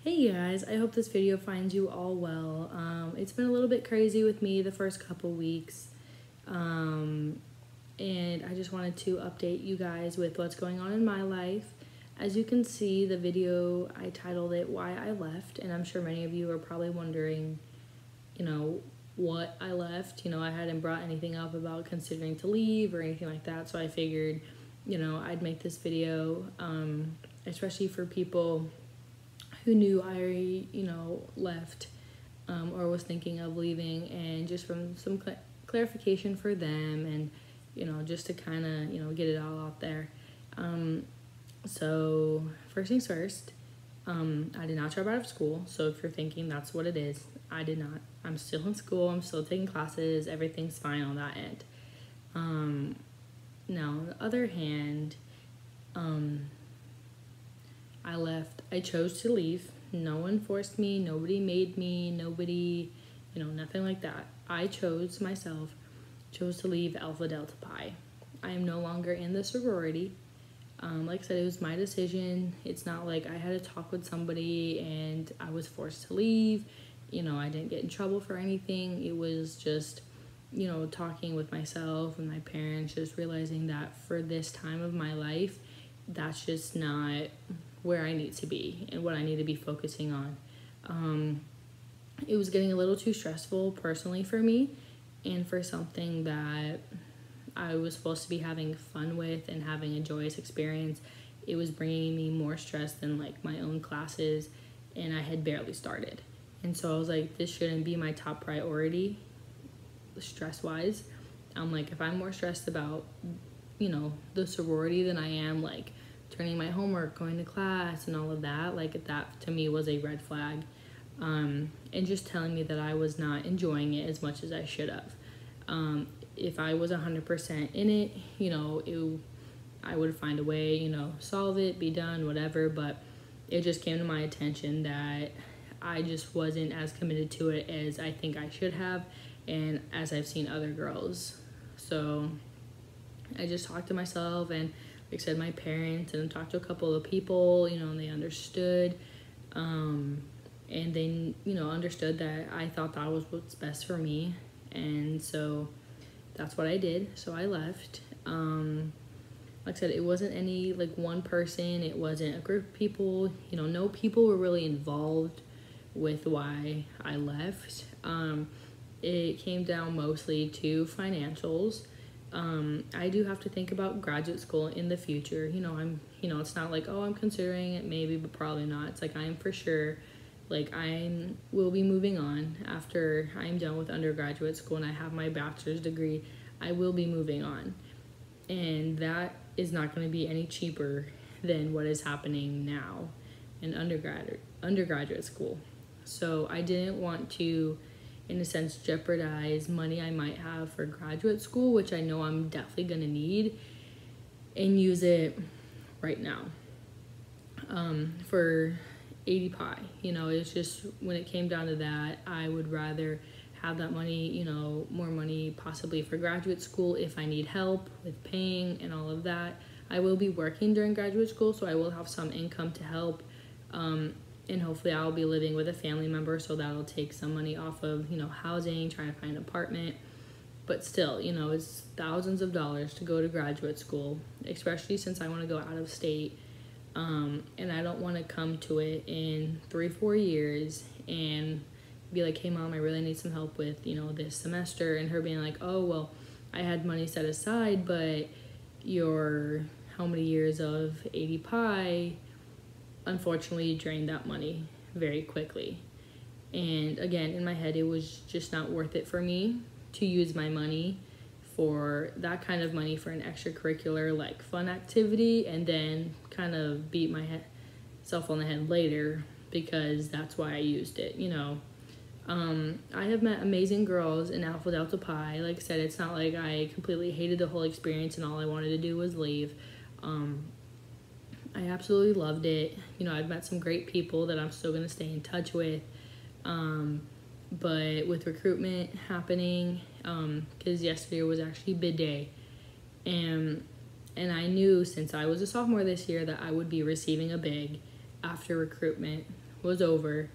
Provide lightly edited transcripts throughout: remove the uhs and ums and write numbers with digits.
Hey guys, I hope this video finds you all well. It's been a little bit crazy with me the first couple weeks, and I just wanted to update you guys with what's going on in my life. As you can see, the video, I titled it Why I Left, and I'm sure many of you are probably wondering, what I left. I hadn't brought anything up about considering to leave or anything like that, so I figured, I'd make this video, especially for people who knew I, left or was thinking of leaving, and just from some clarification for them, and, just to kind of, get it all out there. So first things first, I did not drop out of school. So if you're thinking that's what it is, I did not. I'm still in school. I'm still taking classes. Everything's fine on that end. Now, on the other hand, I left. I chose to leave. No one forced me. Nobody made me. Nobody, nothing like that. I chose myself, chose to leave Alpha Delta Pi. I am no longer in the sorority. Like I said, it was my decision. It's not like I had a talk with somebody and I was forced to leave. I didn't get in trouble for anything. It was just, talking with myself and my parents, just realizing that for this time of my life, that's just not where I need to be and what I need to be focusing on. It was getting a little too stressful personally for me, and for something that I was supposed to be having fun with and having a joyous experience, it was bringing me more stress than like my own classes, and I had barely started. And so I was like, this shouldn't be my top priority stress wise. I'm like, if I'm more stressed about, the sorority than I am like turning my homework, going to class and all of that, like that to me was a red flag. And just telling me that I was not enjoying it as much as I should have. If I was 100% in it, I would find a way, solve it, be done, whatever. But it just came to my attention that I just wasn't as committed to it as I think I should have, and as I've seen other girls. So I just talked to myself and, like I said, my parents, and talked to a couple of people, and they understood. And they, understood that I thought that was what's best for me. And so that's what I did. So I left. Like I said, it wasn't any like one person. It wasn't a group of people. No people were really involved with why I left. It came down mostly to financials. I do have to think about graduate school in the future. It's not like, oh, I'm considering it maybe, but probably not. It's like I am for sure. Like I will be moving on after I'm done with undergraduate school and I have my bachelor's degree. I will be moving on, and that is not going to be any cheaper than what is happening now in undergraduate school. So I didn't want to, in a sense, jeopardize money I might have for graduate school, which I know I'm definitely going to need, and use it right now for AD-Pi. It's just when it came down to that, I would rather have that money, more money possibly for graduate school if I need help with paying and all of that. I will be working during graduate school, so I will have some income to help, and hopefully I'll be living with a family member, so that'll take some money off of, housing, trying to find an apartment. But still, it's thousands of dollars to go to graduate school, especially since I want to go out of state. And I don't want to come to it in 3-4 years and be like, hey mom, I really need some help with, this semester. And her being like, oh, well, I had money set aside, but your how many years of AD-Pi unfortunately drained that money very quickly. And again, in my head, it was just not worth it for me to use my money for that kind of money for an extracurricular like fun activity, and then kind of beat myself on the head later because that's why I used it. I have met amazing girls in Alpha Delta Pi. Like I said, it's not like I completely hated the whole experience and all I wanted to do was leave. I absolutely loved it. I've met some great people that I'm still going to stay in touch with. But with recruitment happening, because yesterday was actually bid day, and I knew since I was a sophomore this year that I would be receiving a big after recruitment was over.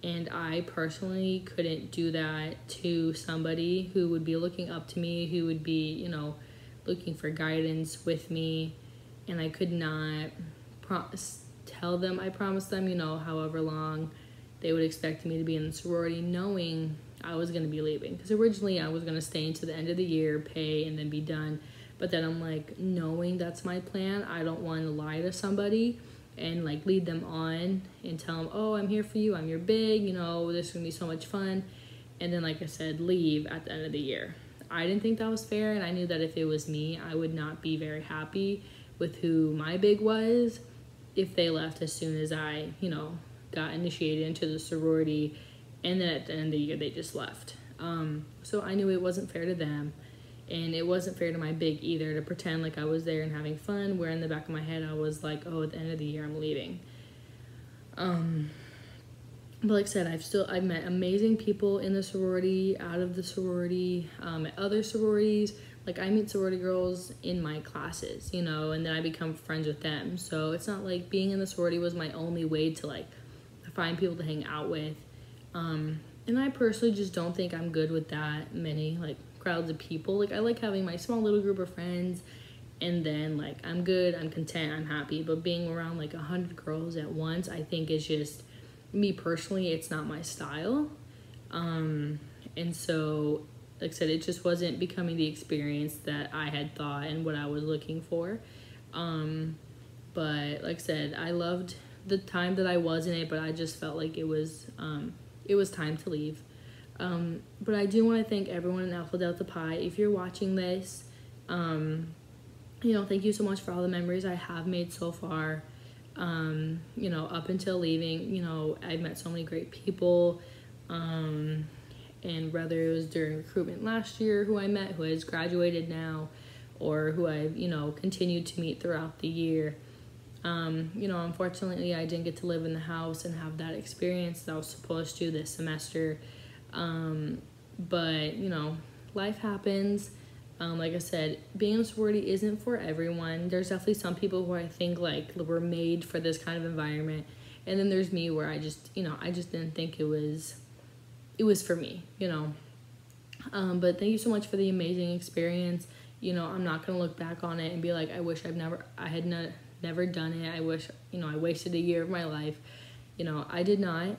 And I personally couldn't do that to somebody who would be looking up to me, who would be, you know, looking for guidance with me. And I could not tell them, I promised them, you know, however long they would expect me to be in the sorority, knowing I was going to be leaving. Because originally I was going to stay until the end of the year, pay, and then be done. But then I'm like, knowing that's my plan, I don't want to lie to somebody and like lead them on and tell them, oh, I'm here for you, I'm your big, you know, this is gonna be so much fun. And then, like I said, leave at the end of the year. I didn't think that was fair, and I knew that if it was me, I would not be very happy with who my big was if they left as soon as I, you know, got initiated into the sorority, and then at the end of the year, they just left. So I knew it wasn't fair to them. And it wasn't fair to my big either to pretend like I was there and having fun, where in the back of my head I was like, oh, at the end of the year I'm leaving. But like I said, I've met amazing people in the sorority, out of the sorority, at other sororities. Like I meet sorority girls in my classes, you know, and then I become friends with them. So it's not like being in the sorority was my only way to like find people to hang out with. And I personally just don't think I'm good with that many like crowds of people. Like I like having my small little group of friends, and then like I'm good, I'm content, I'm happy. But being around like 100 girls at once, I think is just me personally, it's not my style. And so like I said, it just wasn't becoming the experience that I had thought and what I was looking for. But like I said, I loved the time that I was in it, but I just felt like it was time to leave. But I do want to thank everyone in Alpha Delta Pi. If you're watching this, you know, thank you so much for all the memories I have made so far. You know, up until leaving, you know, I've met so many great people. And whether it was during recruitment last year, who I met, who has graduated now, or who I've, you know, continued to meet throughout the year. You know, unfortunately, I didn't get to live in the house and have that experience that I was supposed to this semester. But, you know, life happens. Like I said, being in a sorority isn't for everyone. There's definitely some people who I think, like, were made for this kind of environment. And then there's me where I just, you know, I just didn't think it was for me, you know. But thank you so much for the amazing experience. You know, I'm not going to look back on it and be like, I wish I had never done it. I wish, you know, I wasted a year of my life. You know, I did not.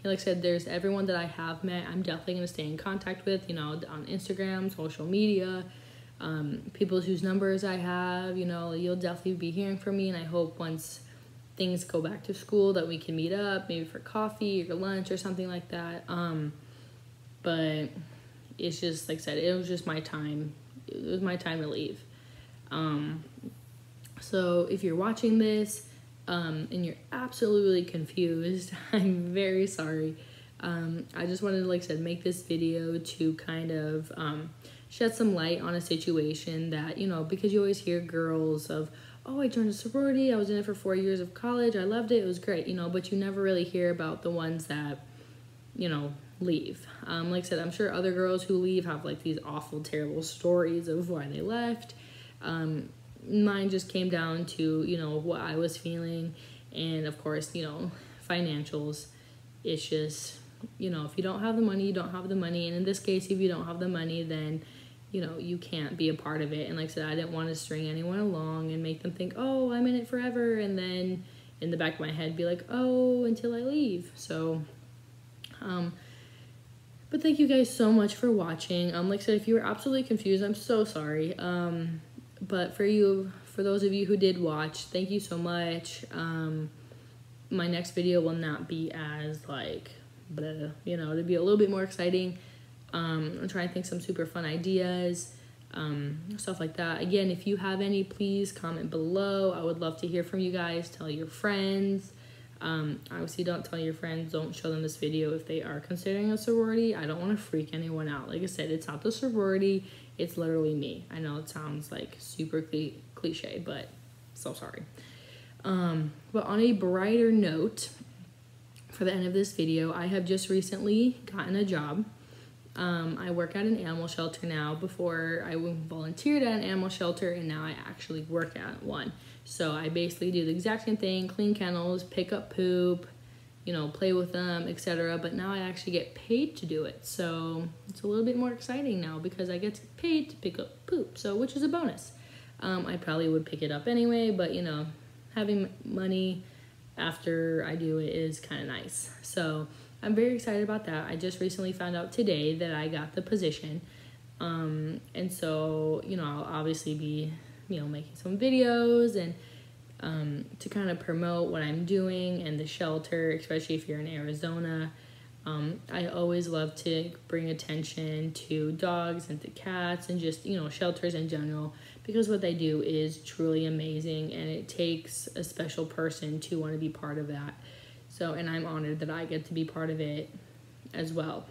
Like I said, there's everyone that I have met, I'm definitely going to stay in contact with, you know, on Instagram, social media, people whose numbers I have, you know, you'll definitely be hearing from me. And I hope once things go back to school that we can meet up, maybe for coffee or lunch or something like that. But it's just, like I said, it was just my time. It was my time to leave. So if you're watching this, and you're absolutely confused, I'm very sorry. I just wanted to, like I said, make this video to kind of shed some light on a situation that, you know, because you always hear girls of, oh, I joined a sorority, I was in it for 4 years of college, I loved it, it was great, you know, but you never really hear about the ones that, you know, leave. Like I said, I'm sure other girls who leave have like these awful, terrible stories of why they left. Mine just came down to, you know, what I was feeling, and of course, you know, financials. It's just, you know, if you don't have the money, you don't have the money, and in this case, if you don't have the money, then, you know, you can't be a part of it. And like I said, I didn't want to string anyone along and make them think, oh, I'm in it forever, and then in the back of my head be like, oh, until I leave. So, but thank you guys so much for watching. Like I said, if you were absolutely confused, I'm so sorry. But for those of you who did watch, thank you so much. My next video will not be as like, blah, you know, it'll be a little bit more exciting. I'm trying to think some super fun ideas, stuff like that. Again, if you have any, please comment below. I would love to hear from you guys. Tell your friends. Obviously don't tell your friends, don't show them this video if they are considering a sorority. I don't want to freak anyone out. Like I said, it's not the sorority, it's literally me. I know it sounds like super cliche, but so sorry. But on a brighter note, for the end of this video, I have just recently gotten a job. I work at an animal shelter now. Before I volunteered at an animal shelter, and now I actually work at one. So I basically do the exact same thing, clean kennels, pick up poop, you know, play with them, etc. But now I actually get paid to do it. So it's a little bit more exciting now because I get paid to pick up poop, so which is a bonus. I probably would pick it up anyway, but you know, having money after I do it is kind of nice. So I'm very excited about that. I just recently found out today that I got the position. And so, you know, I'll obviously be, you know, making some videos and to kind of promote what I'm doing and the shelter, especially if you're in Arizona. I always love to bring attention to dogs and to cats and just, you know, shelters in general, because what they do is truly amazing and it takes a special person to want to be part of that. So, and I'm honored that I get to be part of it as well.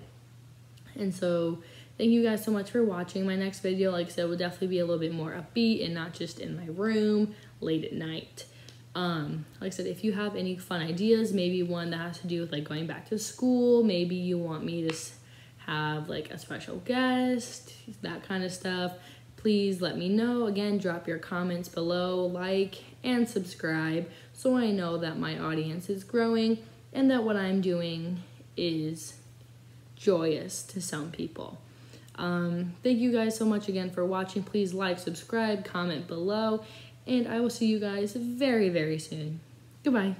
And so thank you guys so much for watching. My next video, like I said, will definitely be a little bit more upbeat and not just in my room late at night. Like I said, if you have any fun ideas, maybe one that has to do with like going back to school, maybe you want me to have like a special guest, that kind of stuff, please let me know. Again, drop your comments below, like and subscribe so I know that my audience is growing and that what I'm doing is joyous to some people. Thank you guys so much again for watching. Please like, subscribe, comment below, and I will see you guys very, very soon. Goodbye.